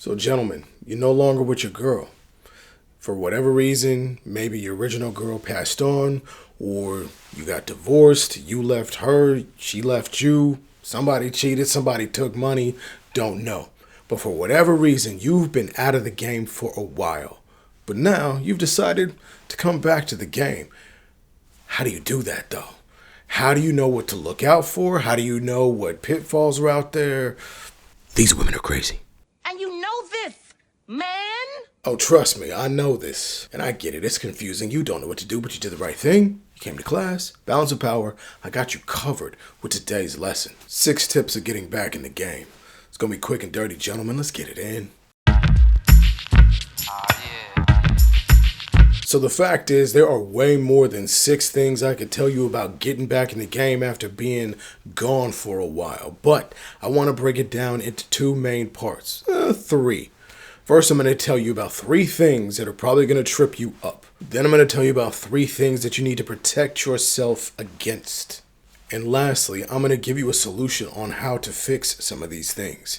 So, gentlemen, you're no longer with your girl. For whatever reason, maybe your original girl passed on, or you got divorced, you left her, she left you, somebody cheated, somebody took money, don't know. But for whatever reason, you've been out of the game for a while. But now you've decided to come back to the game. How do you do that, though? How do you know what to look out for? How do you know what pitfalls are out there? These women are crazy. And you know this, man? Oh, trust me, I know this. And I get it, it's confusing. You don't know what to do, but you did the right thing. You came to class, balance of power. I got you covered with today's lesson. 6 tips of getting back in the game. It's gonna be quick and dirty, gentlemen. Let's get it in. So the fact is, there are way more than 6 things I could tell you about getting back in the game after being gone for a while. But I want to break it down into 2 main parts. 3. First, I'm going to tell you about 3 things that are probably going to trip you up. Then I'm going to tell you about 3 things that you need to protect yourself against. And lastly, I'm going to give you a solution on how to fix some of these things.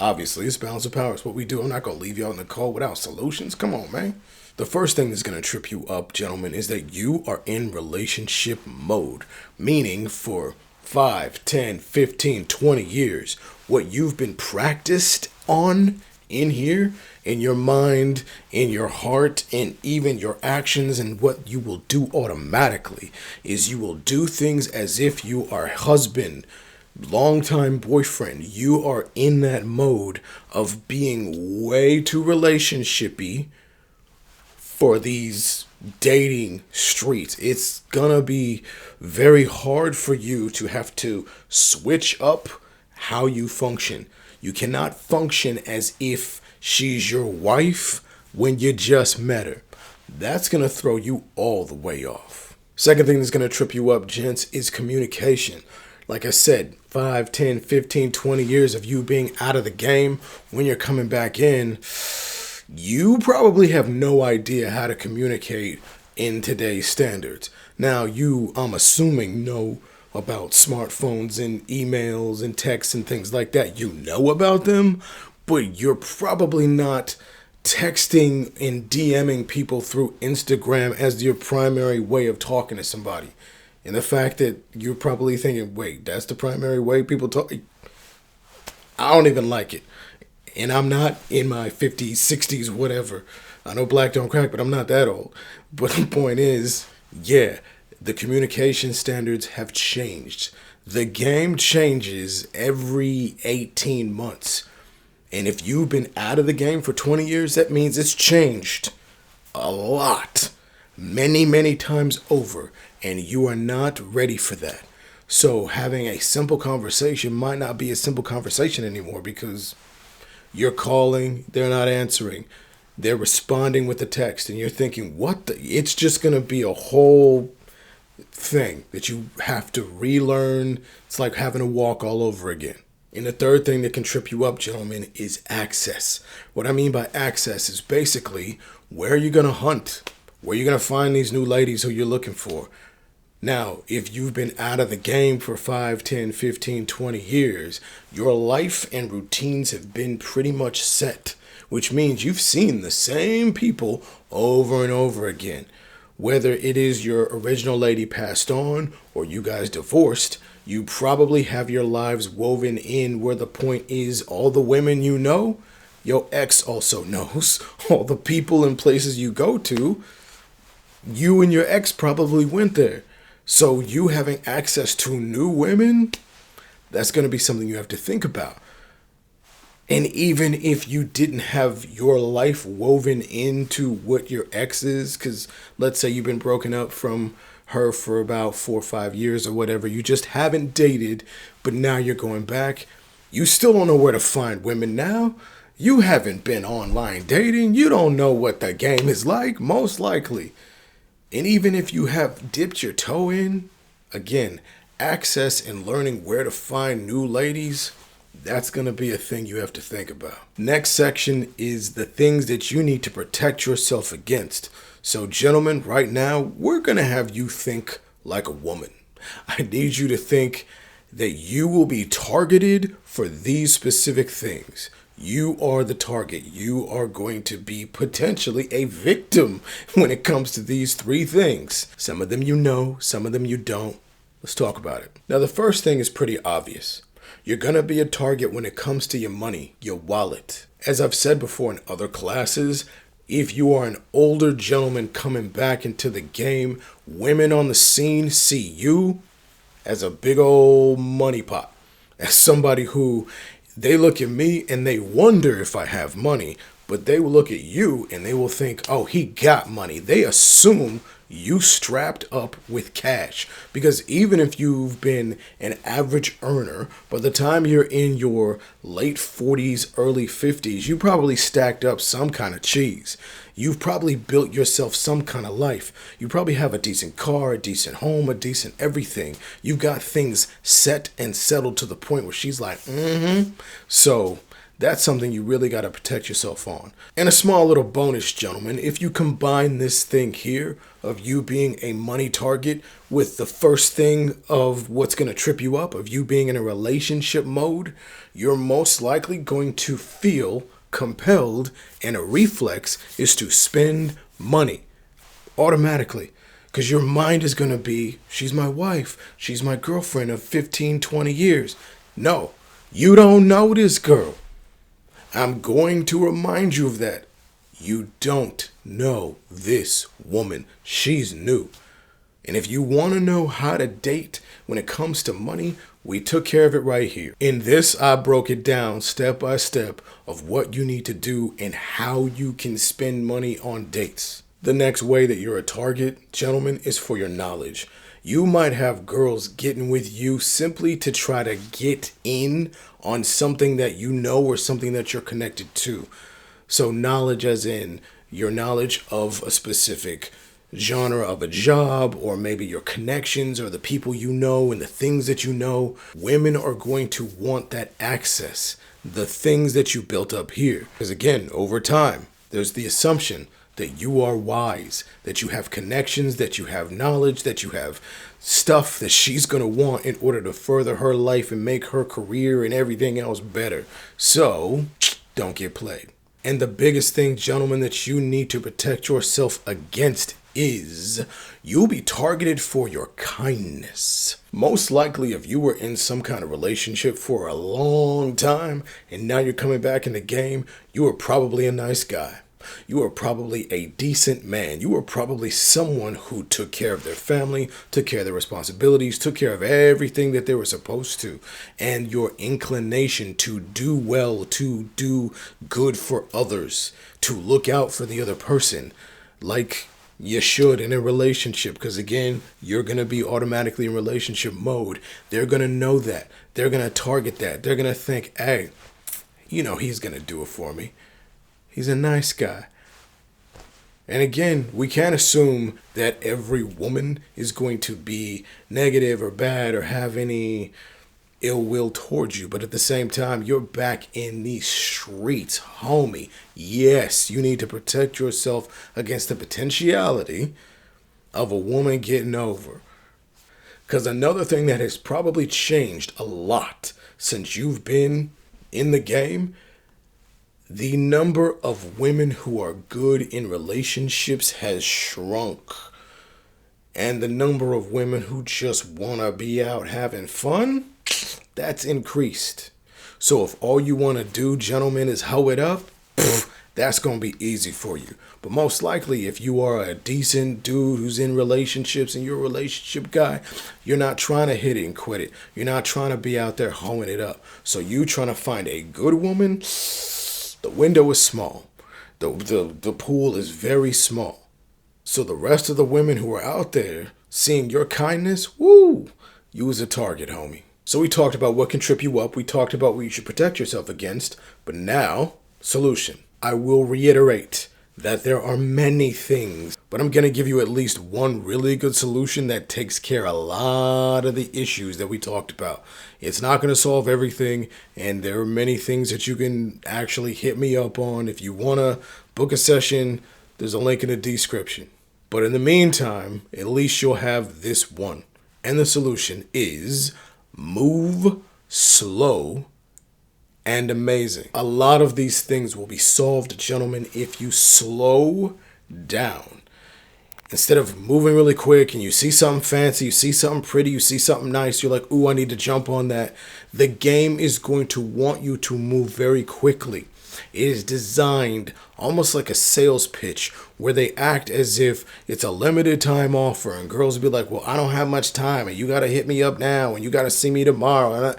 Obviously, it's balance of power. It's what we do. I'm not going to leave you out in the cold without solutions. Come on, man. The first thing that's going to trip you up, gentlemen, is that you are in relationship mode. Meaning for 5, 10, 15, 20 years, what you've been practiced on in here, in your mind, in your heart, and even your actions, and what you will do automatically is you will do things as if you are husband, longtime boyfriend. You are in that mode of being way too relationshipy for these dating streets. It's gonna be very hard for you to have to switch up how you function. You cannot function as if she's your wife when you just met her. That's gonna throw you all the way off. Second thing that's gonna trip you up, gents, is communication. Like I said, 5, 10, 15, 20 years of you being out of the game. When you're coming back in, you probably have no idea how to communicate in today's standards. Now, I'm assuming, know about smartphones and emails and texts and things like that. You know about them, but you're probably not texting and DMing people through Instagram as your primary way of talking to somebody. And the fact that you're probably thinking, wait, that's the primary way people talk? I don't even like it. And I'm not in my 50s, 60s, whatever. I know black don't crack, but I'm not that old. But the point is, yeah, the communication standards have changed. The game changes every 18 months. And if you've been out of the game for 20 years, that means it's changed a lot. Many, many times over. And you are not ready for that. So having a simple conversation might not be a simple conversation anymore because you're calling, they're not answering. They're responding with a text, and you're thinking, it's just going to be a whole thing that you have to relearn. It's like having to walk all over again. And the third thing that can trip you up, gentlemen, is access. What I mean by access is basically where you're going to hunt, where you're going to find these new ladies who you're looking for. Now, if you've been out of the game for 5, 10, 15, 20 years, your life and routines have been pretty much set, which means you've seen the same people over and over again. Whether it is your original lady passed on or you guys divorced, you probably have your lives woven in where the point is all the women you know, your ex also knows. All the people and places you go to, you and your ex probably went there. So you having access to new women, that's going to be something you have to think about. And even if you didn't have your life woven into what your ex is, because let's say you've been broken up from her for about 4 or 5 years or whatever, you just haven't dated, but now you're going back, you still don't know where to find women now. You haven't been online dating. You don't know what the game is like, most likely. And even if you have dipped your toe in, again, access and learning where to find new ladies, that's going to be a thing you have to think about. Next section is the things that you need to protect yourself against. So, gentlemen, right now, we're going to have you think like a woman. I need you to think that you will be targeted for these specific things. You are the target. You are going to be potentially a victim when it comes to these three things. Some of them you know, some of them you don't. Let's talk about it. Now, the first thing is pretty obvious. You're going to be a target when it comes to your money, your wallet. As I've said before in other classes, if you are an older gentleman coming back into the game, women on the scene see you as a big old money pot, as somebody who they look at me and they wonder if I have money, but they will look at you and they will think, oh, he got money. They assume you strapped up with cash, because even if you've been an average earner, by the time you're in your late 40s, early 50s, you probably stacked up some kind of cheese. You've probably built yourself some kind of life. You probably have a decent car, a decent home, a decent everything. You've got things set and settled to the point where she's like, So that's something you really got to protect yourself on. And a small little bonus, gentlemen, if you combine this thing here of you being a money target with the first thing of what's going to trip you up, of you being in a relationship mode, you're most likely going to feel compelled, and a reflex is to spend money automatically. Because your mind is going to be, she's my wife, she's my girlfriend of 15, 20 years. No, you don't know this girl. I'm going to remind you of that. You don't know this woman. She's new. And if you want to know how to date when it comes to money, we took care of it right here. In this, I broke it down step by step of what you need to do and how you can spend money on dates. The next way that you're a target, gentlemen, is for your knowledge. You might have girls getting with you simply to try to get in on something that you know or something that you're connected to. So knowledge as in your knowledge of a specific genre of a job, or maybe your connections or the people you know and the things that you know. Women are going to want that access, the things that you built up here. Because again, over time, there's the assumption that you are wise, that you have connections, that you have knowledge, that you have stuff that she's going to want in order to further her life and make her career and everything else better. So, don't get played. And the biggest thing, gentlemen, that you need to protect yourself against is you'll be targeted for your kindness. Most likely, if you were in some kind of relationship for a long time and now you're coming back in the game, you were probably a nice guy. You are probably a decent man. You are probably someone who took care of their family, took care of their responsibilities, took care of everything that they were supposed to. And your inclination to do well, to do good for others, to look out for the other person, like you should in a relationship, because again, you're going to be automatically in relationship mode. They're going to know that. They're going to target that. They're going to think, hey, he's going to do it for me. He's a nice guy. And again, we can't assume that every woman is going to be negative or bad or have any ill will towards you. But at the same time, you're back in these streets, homie. Yes, you need to protect yourself against the potentiality of a woman getting over. Because another thing that has probably changed a lot since you've been in the game, the number of women who are good in relationships has shrunk. And the number of women who just want to be out having fun, that's increased. So if all you want to do, gentlemen, is hoe it up, that's going to be easy for you. But most likely, if you are a decent dude who's in relationships and you're a relationship guy, you're not trying to hit it and quit it. You're not trying to be out there hoeing it up. So you trying to find a good woman, the window is small. The pool is very small. So the rest of the women who are out there seeing your kindness, woo, you was a target, homie. So we talked about what can trip you up. We talked about what you should protect yourself against. But now, solution. I will reiterate that there are many things, but I'm going to give you at least one really good solution that takes care of a lot of the issues that we talked about. It's not going to solve everything, and there are many things that you can actually hit me up on. If you want to book a session, there's a link in the description. But in the meantime, at least you'll have this one. And the solution is move slow and amazing. A lot of these things will be solved, gentlemen, if you slow down. Instead of moving really quick and you see something fancy, you see something pretty, you see something nice, you're like, ooh, I need to jump on that. The game is going to want you to move very quickly. It is designed almost like a sales pitch where they act as if it's a limited time offer, and girls will be like, well, I don't have much time and you got to hit me up now and you got to see me tomorrow.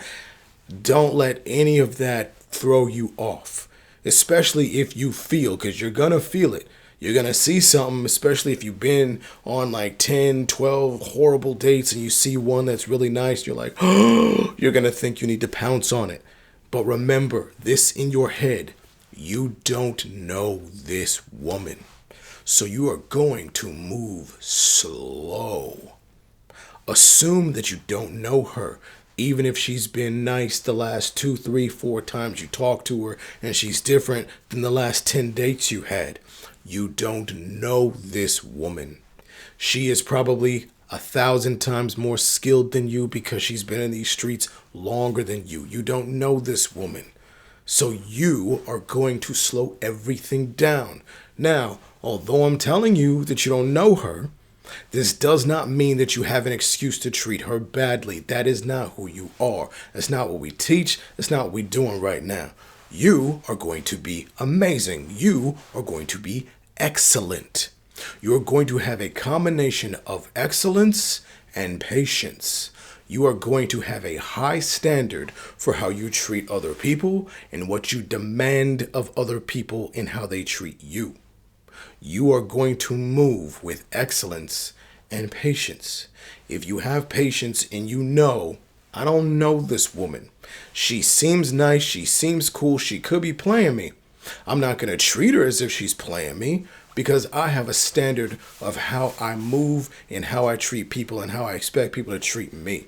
Don't let any of that throw you off, especially if you feel, because you're going to feel it. You're going to see something, especially if you've been on like 10, 12 horrible dates and you see one that's really nice. You're like, oh, you're going to think you need to pounce on it. But remember this in your head. You don't know this woman. So you are going to move slow. Assume that you don't know her. Even if she's been nice the last 2, 3, 4 times you talked to her and she's different than the last 10 dates you had. You don't know this woman. She is probably 1,000 times more skilled than you because she's been in these streets longer than you. You don't know this woman. So you are going to slow everything down. Now, although I'm telling you that you don't know her, this does not mean that you have an excuse to treat her badly. That is not who you are. That's not what we teach. That's not what we're doing right now. You are going to be amazing. You are going to be excellent. You're going to have a combination of excellence and patience. You are going to have a high standard for how you treat other people and what you demand of other people and how they treat you. You are going to move with excellence and patience. If you have patience and you know, I don't know this woman. She seems nice. She seems cool. She could be playing me. I'm not going to treat her as if she's playing me because I have a standard of how I move and how I treat people and how I expect people to treat me.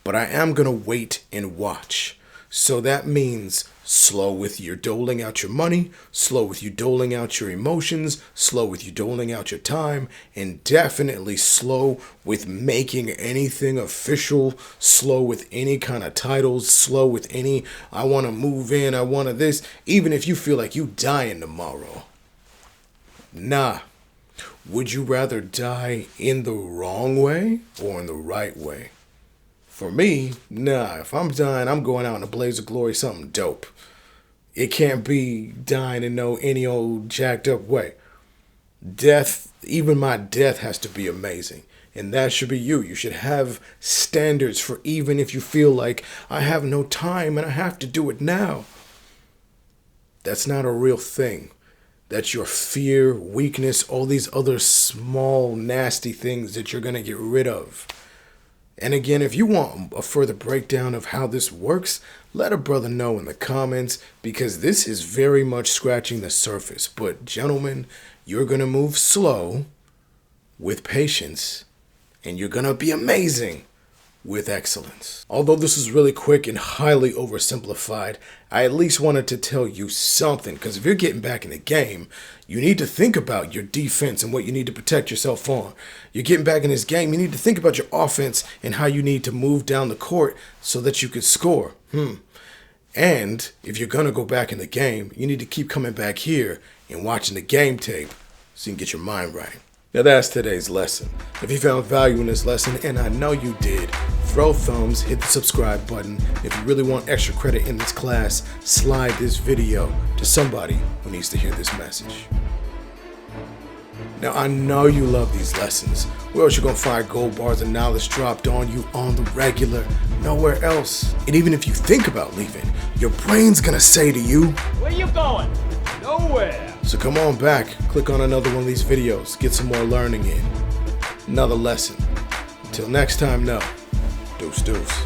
But I am going to wait and watch. So that means slow with your doling out your money, slow with you doling out your emotions, slow with you doling out your time, and definitely slow with making anything official, slow with any kind of titles, slow with any, I want to move in, I want to this, even if you feel like you dying tomorrow. Nah. Would you rather die in the wrong way or in the right way? For me, nah, if I'm dying, I'm going out in a blaze of glory, something dope. It can't be dying in any old jacked up way. Death, even my death has to be amazing. And that should be you. You should have standards for even if you feel like I have no time and I have to do it now. That's not a real thing. That's your fear, weakness, all these other small, nasty things that you're going to get rid of. And again, if you want a further breakdown of how this works, let a brother know in the comments because this is very much scratching the surface. But gentlemen, you're going to move slow with patience and you're going to be amazing with excellence. Although this is really quick and highly oversimplified, I at least wanted to tell you something because if you're getting back in the game, you need to think about your defense and what you need to protect yourself on. You're getting back in this game, you need to think about your offense and how you need to move down the court so that you could score. And if you're going to go back in the game, you need to keep coming back here and watching the game tape so you can get your mind right. Now that's today's lesson. If you found value in this lesson, and I know you did, throw thumbs, hit the subscribe button. If you really want extra credit in this class, slide this video to somebody who needs to hear this message. Now I know you love these lessons. Where else you gonna find gold bars and knowledge dropped on you on the regular? Nowhere else. And even if you think about leaving, your brain's gonna say to you, where you going? Nowhere. So come on back, click on another one of these videos, get some more learning in. Another lesson. Until next time, no. Deuce, deuce.